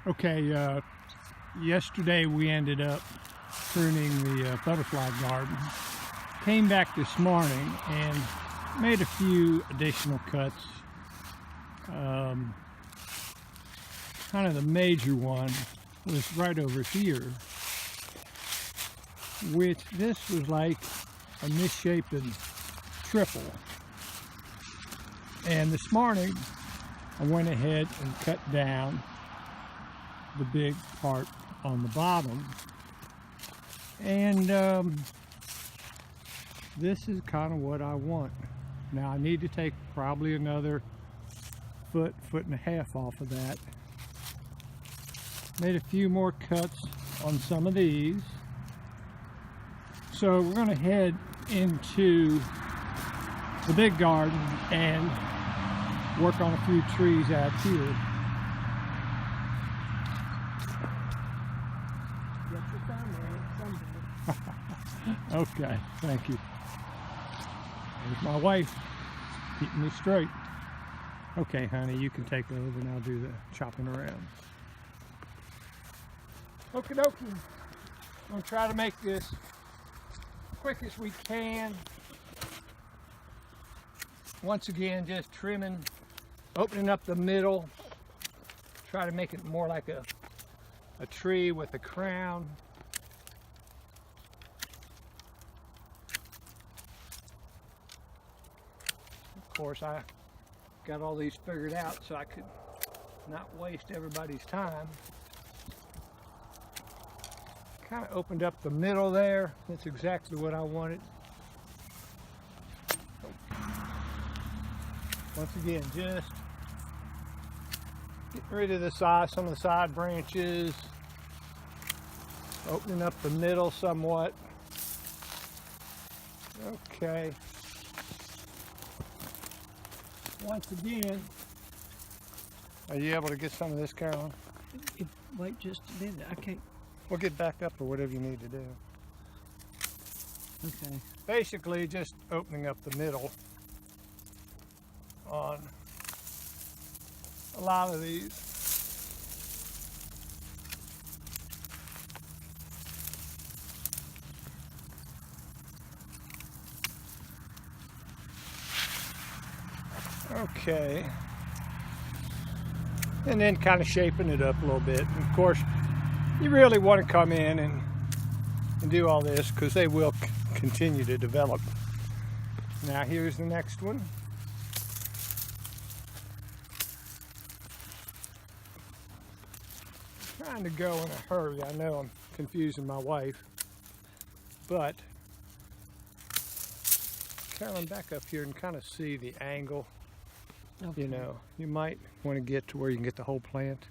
Okay, yesterday we ended up pruning the butterfly garden. Came back this morning and made a few additional cuts. Kind of the major one was right over here, which this was like a misshapen triple. And this morning I went ahead and cut down the big part on the bottom, and this is kind of what I want. Now I need to take probably another foot and a half off of that. Made a few more cuts on some of these, so we're going to head into the big garden and work on a few trees out here. Okay, thank you. There's my wife keeping me straight. Okay, honey, you can take over and I'll do the chopping around. Okie dokie. I'm going to try to make this quick as we can. Once again, just trimming, opening up the middle. Try to make it more like a tree with a crown. Of course, I got all these figured out so I could not waste everybody's time. Kind of opened up the middle there. That's exactly what I wanted. Once again, just getting rid of some of the side branches, opening up the middle somewhat. Okay. Once again, are you able to get some of this, Carolyn? Wait just a minute. I can't. We'll get back up or whatever you need to do. Okay. Basically, just opening up the middle on a lot of these. Okay. And then kind of shaping it up a little bit. And of course, you really want to come in and do all this because they will continue to develop. Now here's the next one. Trying to go in a hurry. I know I'm confusing my wife, but Carolyn, back up here and kind of see the angle. Okay. You know, you might want to get to where you can get the whole plant.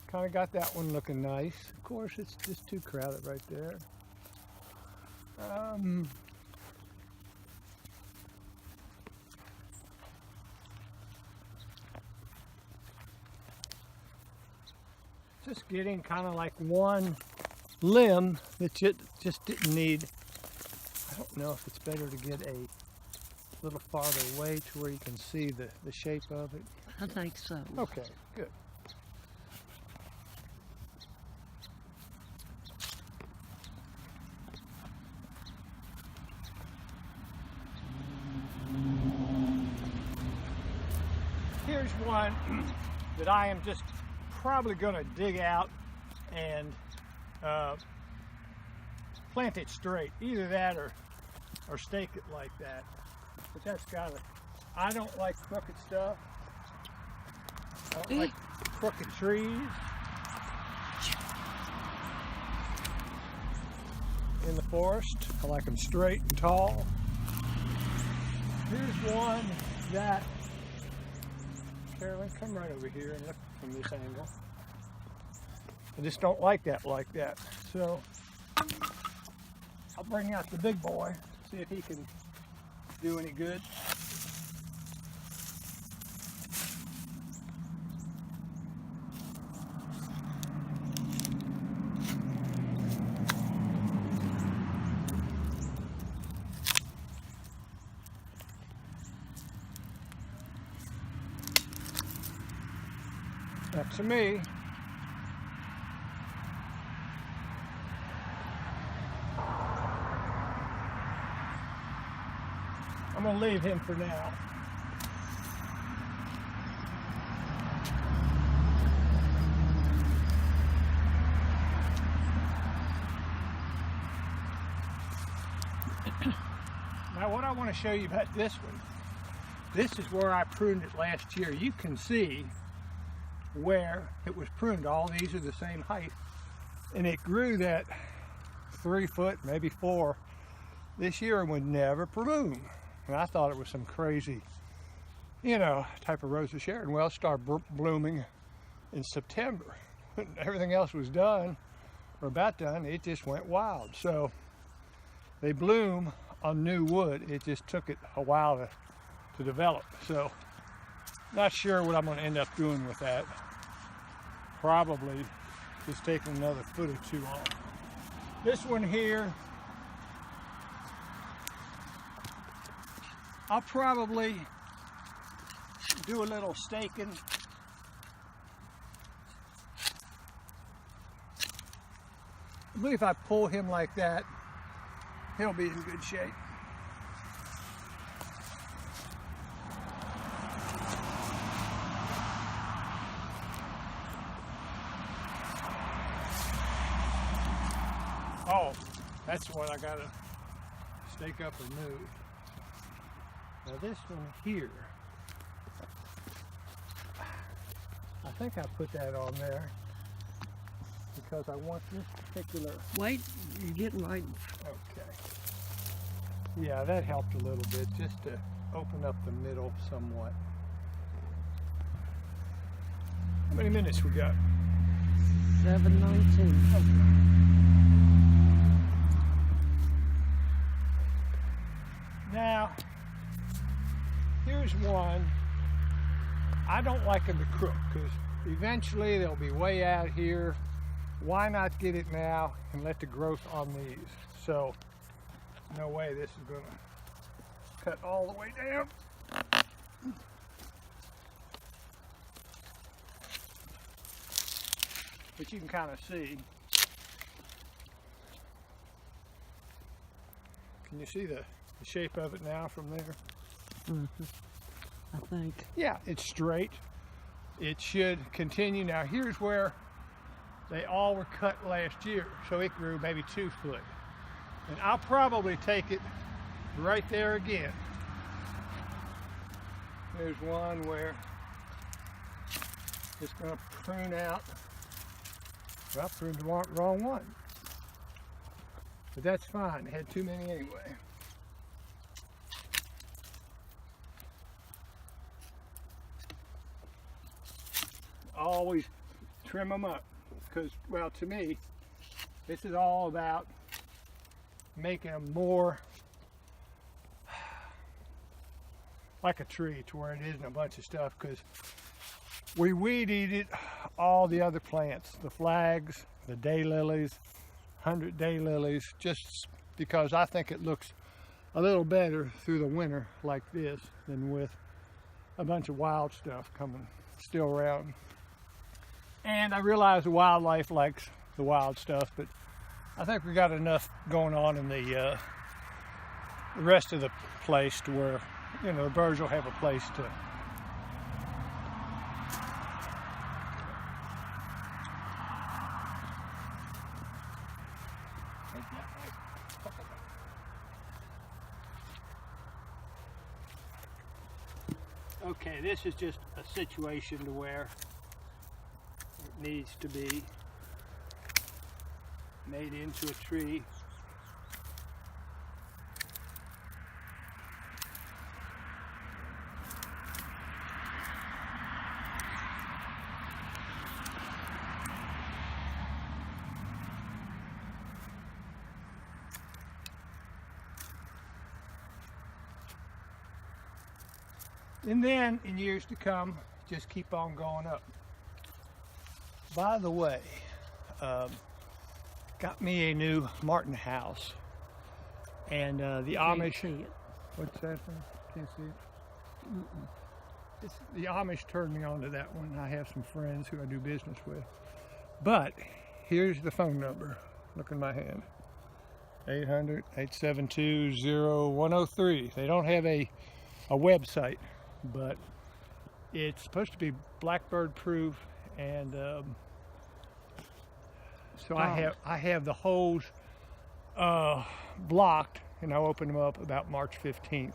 Kind of got that one looking nice. Of course, it's just too crowded right there. Just getting kind of like one limb that just didn't need. I don't know if it's better to get a little farther away to where you can see the shape of it. I think so. Okay, good. Here's one that I am just probably going to dig out and plant it straight. Either that or stake it like that. But that's got to, I don't like crooked stuff. I don't like crooked trees in the forest. I like them straight and tall. Here's one that, Carolyn, come right over here and look from this angle. I just don't like that So I'll bring out the big boy, see if he can do any good. Up to me. I'm gonna leave him for now. Now what I want to show you about this one, this is where I pruned it last year. You can see where it was pruned. All these are the same height. And it grew that 3 foot, maybe 4, this year and would never bloom. And I thought it was some crazy, you know, type of rose of Sharon. Well, it started blooming in September. When everything else was done, or about done, it just went wild. So they bloom on new wood. It just took it a while to develop. So not sure what I'm going to end up doing with that. Probably just taking another foot or 2 off. This one here, I'll probably do a little staking. I believe if I pull him like that, he'll be in good shape. Oh, that's what I gotta stake up and move. Now this one here, I think I put that on there because I want this particular. Wait, you're getting right. Okay. Yeah, that helped a little bit just to open up the middle somewhat. How many minutes we got? 7:19. Okay. Now, here's one. I don't like them to crook because eventually they'll be way out here. Why not get it now and let the growth on these? So, no way this is going to cut all the way down. But you can kind of see. Can you see the shape of it now from there? Mm-hmm. I think. Yeah, it's straight. It should continue. Now here's where they all were cut last year, so it grew maybe 2 foot. And I'll probably take it right there again. There's one where it's going to prune out. Well, I pruned the wrong one. But that's fine. It had too many anyway. Always trim them up because, well, to me, this is all about making them more like a tree to where it isn't a bunch of stuff, because we weed eated all the other plants, the flags, the daylilies, 100 daylilies, just because I think it looks a little better through the winter like this than with a bunch of wild stuff coming still around. And I realize the wildlife likes the wild stuff, but I think we got enough going on in the rest of the place to where, you know, the birds will have a place to. Okay, this is just a situation to where it needs to be made into a tree. And then in years to come, just keep on going up. By the way, got me a new Martin house, and the Amish. See it. What's that thing? Can't see it. The Amish turned me on to that one. I have some friends who I do business with. But here's the phone number. Look in my hand. 800-872-0103. They don't have a website, but it's supposed to be blackbird proof, and so I have the holes blocked, and I'll open them up about March 15th,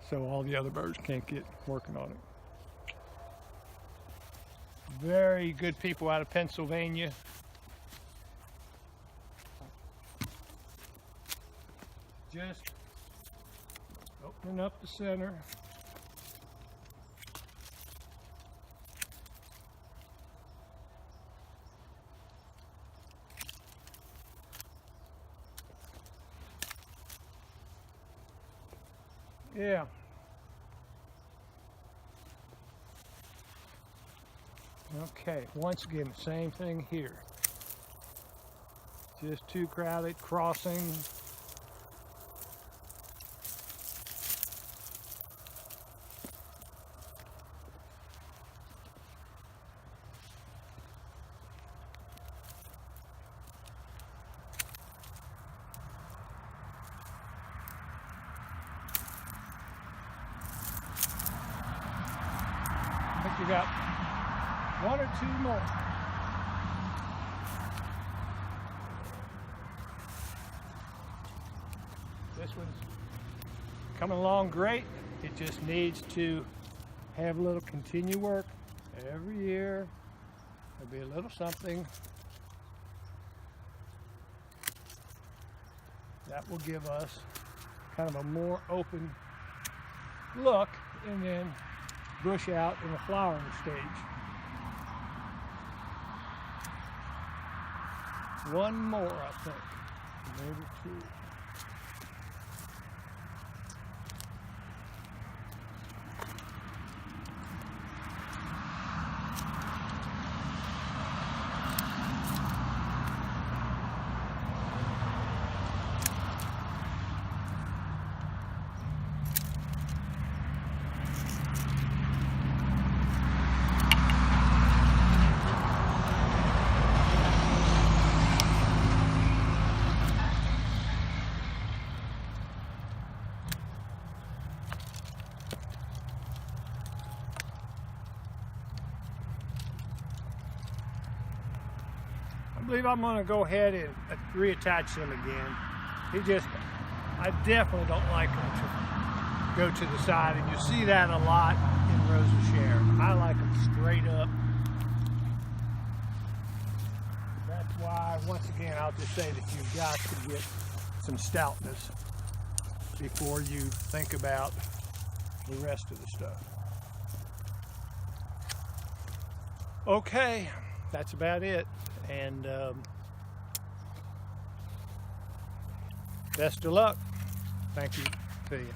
so all the other birds can't get working on it. Very good people out of Pennsylvania. Just opening up the center. Yeah. Okay, once again, the same thing here. Just too crowded, crossing. I think you got one or two more. This one's coming along great. It just needs to have a little continue work every year. There'll be a little something that will give us kind of a more open look, and then bush out in the flowering stage. One more, I think, maybe two. I believe I'm going to go ahead and reattach them again. I definitely don't like them to go to the side, and you see that a lot in Rose of Sharon. I like them straight up. That's why, once again, I'll just say that you've got to get some stoutness before you think about the rest of the stuff. Okay, that's about it. And best of luck. Thank you to you.